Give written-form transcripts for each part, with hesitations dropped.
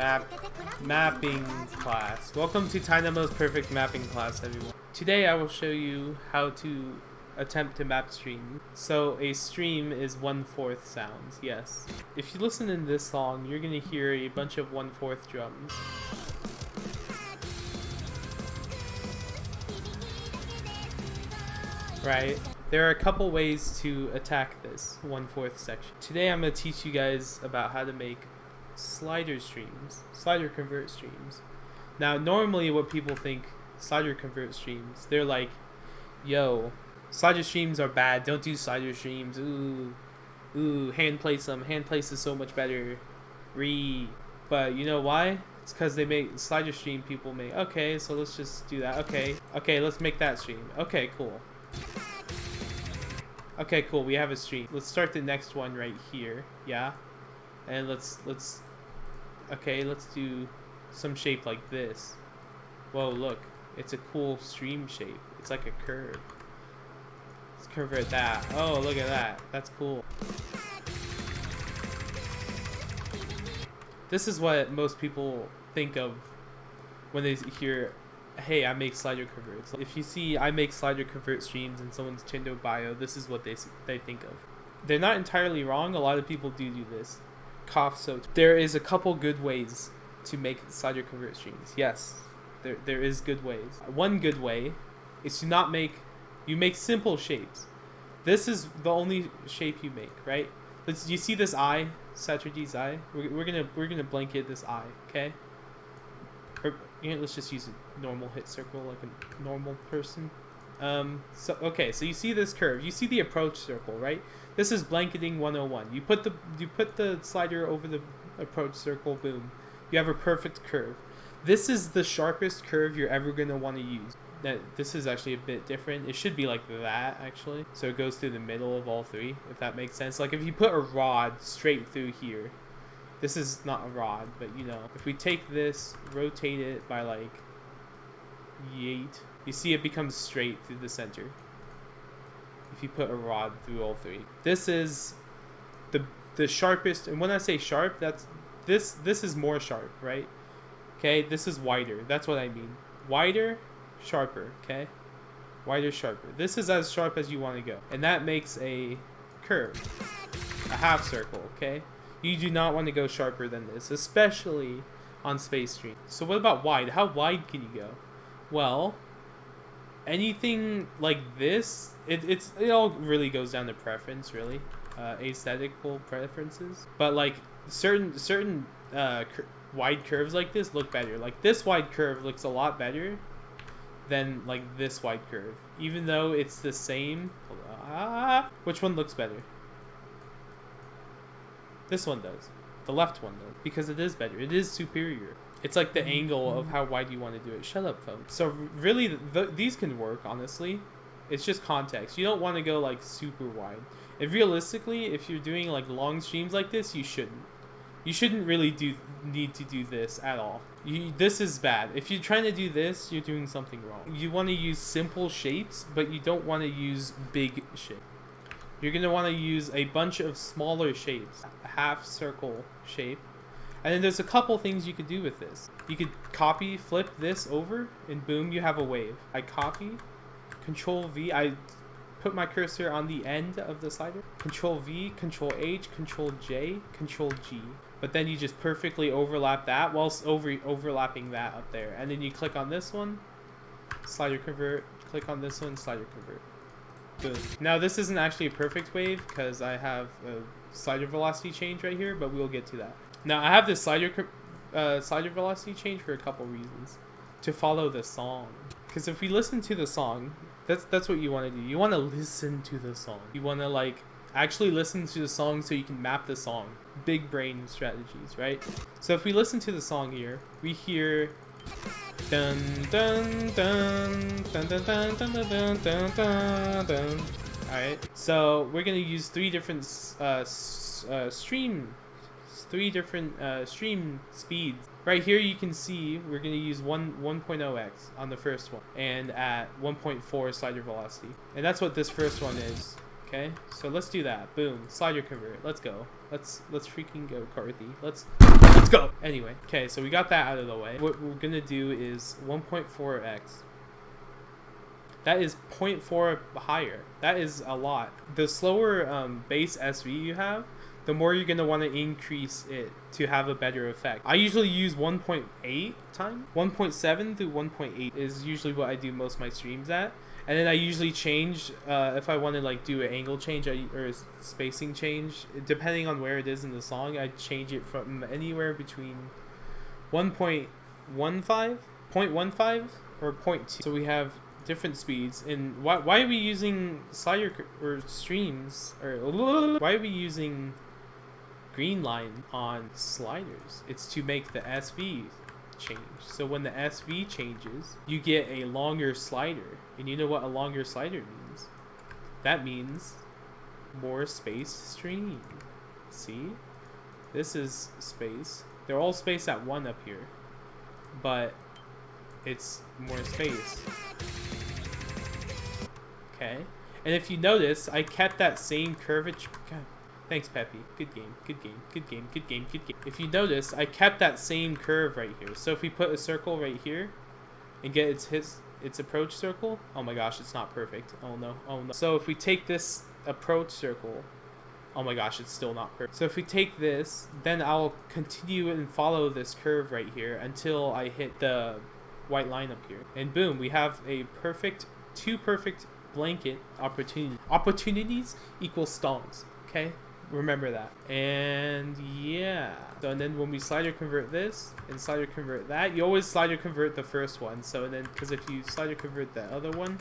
mapping class. Welcome to Tynamo's perfect mapping class, everyone. Today I will show you how to attempt to map stream. So a stream is 1/4 sounds, yes. If you listen in this song, you're gonna hear a bunch of 1/4 drums. Right? There are a couple ways to attack this 1/4 section. Today I'm going to teach you guys about how to make slider streams, slider convert streams. Now normally what people think slider convert streams, they're like, yo, slider streams are bad, don't do slider streams, ooh, hand place them, hand place is so much better, but you know why? It's because they make slider stream, people make, okay, so let's just do that, okay, let's make that stream, okay, cool. Okay, cool, we have a stream. Let's start the next one right here, yeah? And let's do some shape like this. Whoa, look, it's a cool stream shape. It's like a curve. Let's convert that. Oh, look at that, that's cool. This is what most people think of when they hear, hey, I make slider converts. If you see I make slider convert streams in someone's Tinder bio, this is what they think of. They're not entirely wrong. A lot of people do this. Cough soaked. There is a couple good ways to make slider convert streams. Yes, there is good ways. One good way is to not make, you make simple shapes. This is the only shape you make, right? You see this eye, Saturday's eye? We're gonna blanket this eye, okay? Or, let's just use a normal hit circle like a normal person. So you see this curve. You see the approach circle, right? This is blanketing 101. You put the slider over the approach circle, boom. You have a perfect curve. This is the sharpest curve you're ever going to want to use. This is actually a bit different. It should be like that, actually. So it goes through the middle of all three, if that makes sense. Like if you put a rod straight through here, this is not a rod, but you know, if we take this, rotate it by like yeet, you see it becomes straight through the center. If you put a rod through all three, this is the sharpest. And when I say sharp, that's this is more sharp, right? Okay, this is wider. That's what I mean. Wider, sharper. Okay, wider, sharper. This is as sharp as you want to go, and that makes a curve, a half circle. Okay. You do not want to go sharper than this, especially on space stream. So what about wide? How wide can you go? Well, anything like this, it all really goes down to preference, really, aesthetical preferences. But like certain wide curves like this look better. Like this wide curve looks a lot better than like this wide curve, even though it's the same. Which one looks better? This one does. The left one does. Because it is better. It is superior. It's like the angle of how wide you want to do it. Shut up, phone. So really, these can work, honestly. It's just context. You don't want to go like super wide. And realistically, if you're doing like long streams like this, you shouldn't. You shouldn't really need to do this at all. This is bad. If you're trying to do this, you're doing something wrong. You want to use simple shapes, but you don't want to use big shapes. You're going to want to use a bunch of smaller shapes, a half circle shape. And then there's a couple things you could do with this. You could copy, flip this over, and boom, you have a wave. I copy, Control V, I put my cursor on the end of the slider, Control V, Control H, Control J, Control G. But then you just perfectly overlap that whilst overlapping that up there. And then you click on this one, slider convert, click on this one, slider convert. Boom. Now this isn't actually a perfect wave because I have a slider velocity change right here, but we'll get to that. Now I have this slider velocity change for a couple reasons. To follow the song, because if we listen to the song, that's what you want to do. You want to listen to the song. You want to like actually listen to the song so you can map the song. Big brain strategies, right? So if we listen to the song here, we hear dun dun dun dun dun dun dun dun dun dun dun. Alright, so we're gonna use three different stream speeds. Right here you can see we're gonna use 1.0x on the first one, and at 1.4 slider velocity, and that's what this first one is. Okay, so let's do that. Boom, slider convert. Let's go. Let's freaking go, Carthy. Let's go. Anyway, okay, so we got that out of the way. What we're gonna do is 1.4x. That is 0.4 higher. That is a lot. The slower base SV you have, the more you're gonna want to increase it to have a better effect. I usually use 1.8 times. 1.7 through 1.8 is usually what I do most of my streams at. And then I usually change if I want to like do an angle change or a spacing change, depending on where it is in the song. I change it from anywhere between 1.15, 0.15 or 0.2. So we have different speeds. And why are we using slider or streams, or why are we using green line on sliders? It's to make the SV change. So when the SV changes, you get a longer slider. And you know what a longer slider means? That means more space stream. See? This is space. They're all spaced at 1 up here. But it's more space. Okay? And if you notice, I kept that same curvature. God. Thanks, Peppy. Good game, good game, good game, good game, good game. If you notice, I kept that same curve right here. So if we put a circle right here and get its approach circle, oh my gosh, it's not perfect. Oh no, oh no. So if we take this approach circle, oh my gosh, it's still not perfect. So if we take this, then I'll continue and follow this curve right here until I hit the white line up here. And boom, we have a perfect, two perfect blanket opportunities equal stalls. Okay? Remember that. And yeah, so and then when we slider convert this and slider convert that, you always slider convert the first one. So then, because if you slider convert the other one,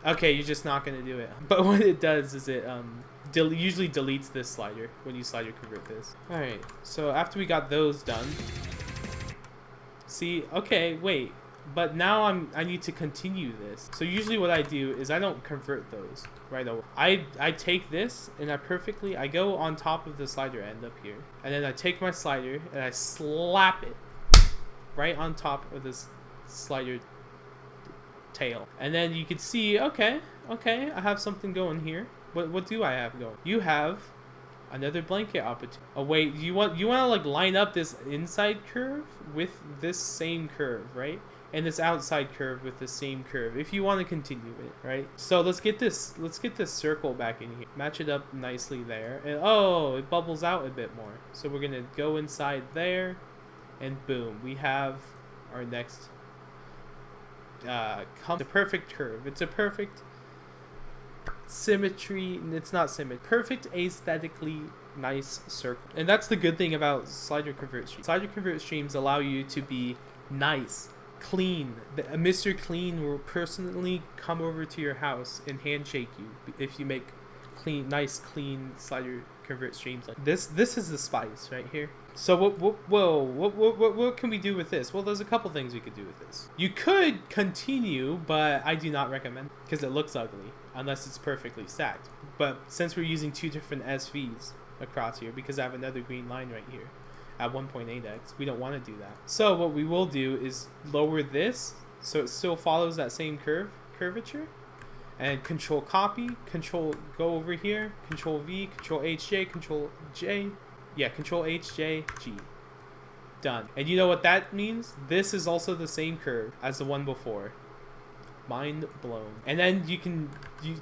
okay, you're just not gonna do it. But what it does is it usually deletes this slider when you slider convert this. All right, so after we got those done, see, okay, wait, but now I need to continue this. So usually what I do is I don't convert those right away. I take this and I go on top of the slider end up here, and then I take my slider and I slap it right on top of this slider tail. And then you can see, okay, I have something going here. What do I have going? You have another blanket opportunity. Oh wait, you want to like line up this inside curve with this same curve, right? And this outside curve with the same curve, if you want to continue it, right? So let's get this circle back in here, match it up nicely there, and oh, it bubbles out a bit more. So we're gonna go inside there, and boom, we have our next it's a perfect curve. It's a perfect symmetry. It's not symmetry. Perfect aesthetically nice circle. And that's the good thing about slider convert streams. Slider convert streams allow you to be nice, clean. Mr. Clean will personally come over to your house and handshake you if you make nice clean slider convert streams like this. This is the spice right here. So what can we do with this? Well, there's a couple things we could do with this. You could continue, but I do not recommend, because it looks ugly unless it's perfectly stacked. But since we're using two different SVs across here, because I have another green line right here at 1.8x, we don't want to do that. So what we will do is lower this so it still follows that same curvature, and control copy, control go over here, control V, control HJ, control J, yeah, control HJ G. Done. And you know what that means? This is also the same curve as the one before. Mind blown. And then you can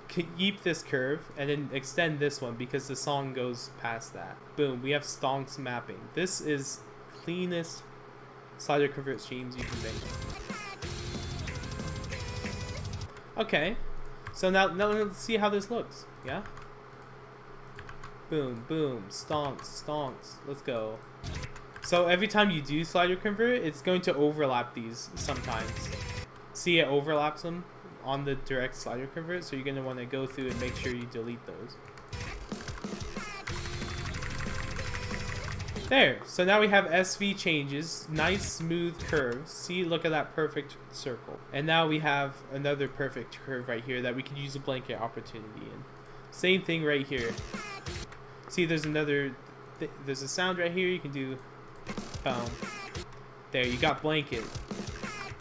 keep this curve and then extend this one because the song goes past that. Boom, we have stonks mapping. This is cleanest slider convert streams you can make. Okay, so now let's see how this looks. Yeah. Boom, boom, stonks, stonks. Let's go. So every time you do slider convert, it's going to overlap these sometimes. See, it overlaps them on the direct slider convert, so you're going to want to go through and make sure you delete those. There, so now we have SV changes, nice smooth curves. See, look at that perfect circle. And now we have another perfect curve right here that we can use a blanket opportunity in. Same thing right here. See, there's another, there's a sound right here, you can do, there, you got blanket.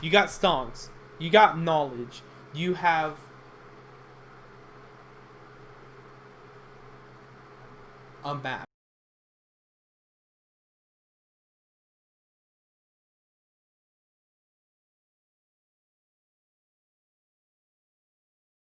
You got stonks. You got knowledge. You have a map.